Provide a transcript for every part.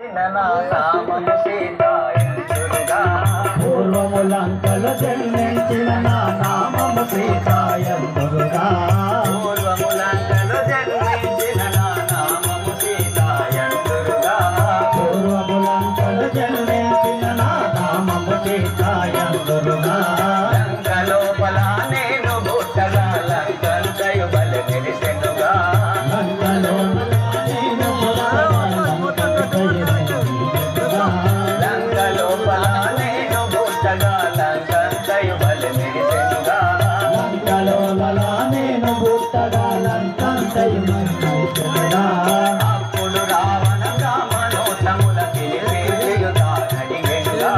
నామము సీతాయందురుగా పూర్వములంకలు జన్మించిన నా నామము సీతాయందురుగా పూర్వములంకలు జన్మించిన నా నామము సీతాయందురుగా పూర్వములంకలు జన్మించిన నా నామము సీతాయందురుగా లంక లోపల నేను బుట్టగా లంకంతయు బలి మెరిసెనుగా లంక లోపల అప్పుడు రావణ బ్రాహ్మణోత్తముల పిలిపించియుతానడిగెనుగా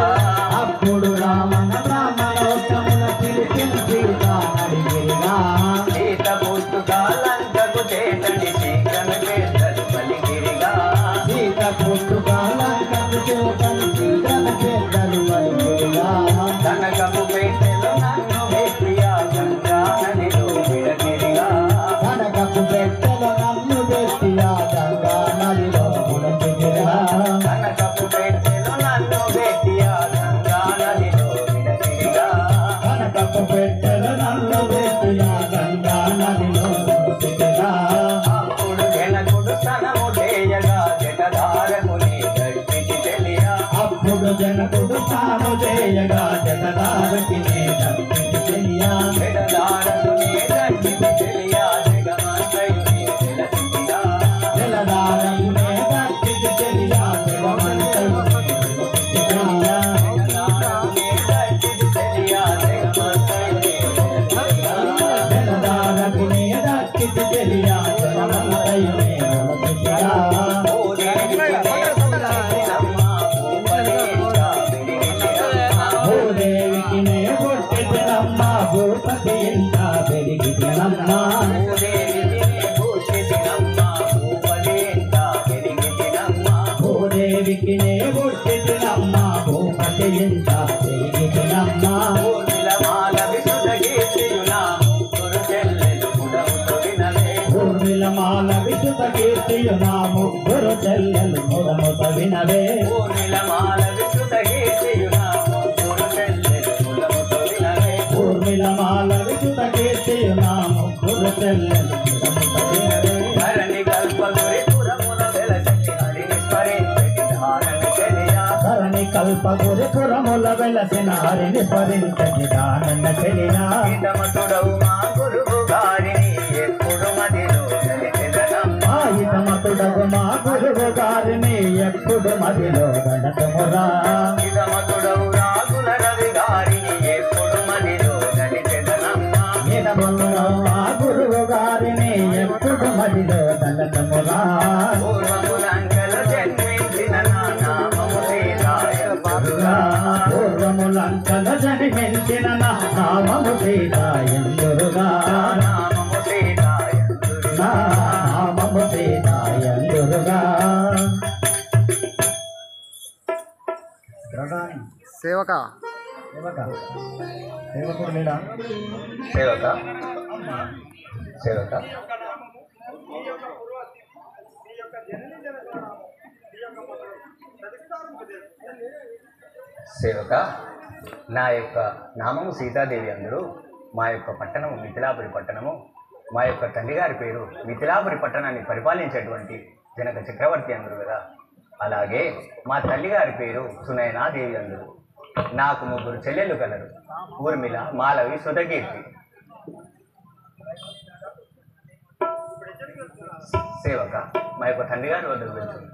అప్పుడు రావణ బ్రాహ్మణోత్తముల పిలిపించియుతానడిగెనుగా సీత పుట్టుగా లంకకు చేతడి శీఘ్రము చేతడు పలికిరిగా సీత పుట్టుగా లంకకు చేతడి శీఘ్రము చేతడు పలికిరిగా కనకపు పెట్టెలో నన్ను వెట్టియా గంగా నదిలో విడగిరిగా కనకపు పెట్టెలో నన్ను వెట్టియా గంగా నదిలో విడగిరిగా కనకపు పెట్టెలో నన్ను వెట్టియా గంగా నదిలో విడగిరిగా కనకపు పెట్టెలో నన్ను వెట్టియా గంగా నదిలో విడగిరిగా అప్పుడు జనకుడు స్తనము చేయగా జటధారకుని గడిపిటి తెలియా అప్పుడు జనకుడు స్తనము చేయగా జటధారకుని గడిపిటి తెలియా జటధారకుని గడిపిటి తెలియా జగమంతయుని వెలసిగా జలధారకుని గడిపిటి తెలియా జగమంతయుని వెలసిగా జలధారకుని గడిపిటి తెలియా జగమంతయుని వెలసిగా జలధారకుని గడిపిటి తెలియా జగమంతయుని వెలసిగా భూదేవికి నే పుట్టినమ్మా భూపతి ఇంత పెరిగినమ్మా భూదేవికి నే పుట్టినమ్మా భూపతి ఇంత పెరిగినమ్మా ఊర్మిళమాల విసుధ కీర్తియు నా ముగ్గురు చెల్లెలు ముదముత వినవే ఊర్మిళమాల విసుధ కీర్తియు నా ముగ్గురు చెల్లెలు ముదముత వినవే ఊర్మిళమాల విసుధ కీర్తియు నా ముగ్గురు చెల్లెలు ముదముత వినవే ధరణి కల్పగురి పురమున వెలసి హరిని స్మరించటి దానని తెలియా ధరణి కల్పగురి పురముల వెలసిన హరిని స్మరించటి దానని తెలియా ఇదమతుడవు మా గురువు గారిని ఎప్పుడు మదిలో ఇదమతుడగు మా గురువు గారిని ఎప్పుడు మదిలో గడతమురా ఇదమతుడవు రాగుల రవి గారిని ఎప్పుడు మదిలో గడిచెదనమ్మా ఇదమతుడవు మా గురువు గారిని ఎప్పుడు మదిలో గడతమురా పూర్వములంకలు జన్మించిన నా నామము సీతాయందురుగా పూర్వములంకలు జన్మించిన నా నామము సీతాయందురుగా నామము సీతాయందురుగా నామము సీతాయందురుగా సేవక సేవకుడు లేడా సేవక సేవక సేవక నా యొక్క నామము సీతాదేవి అందరూ మా యొక్క పట్టణము మిథిలాపురి పట్టణము మా యొక్క తండ్రి గారి పేరు మిథిలాపురి పట్టణాన్ని పరిపాలించేటువంటి జనక చక్రవర్తి అందరు కదా అలాగే మా తల్లి గారి పేరు సునయనాదేవి అందరు నాకు ముగ్గురు చెల్లెళ్ళు కలరు ఊర్మిళ మాలవి సుధకీర్తి సేవక మా యొక్క తండ్రి గారి వద్దకు వెళ్తుంది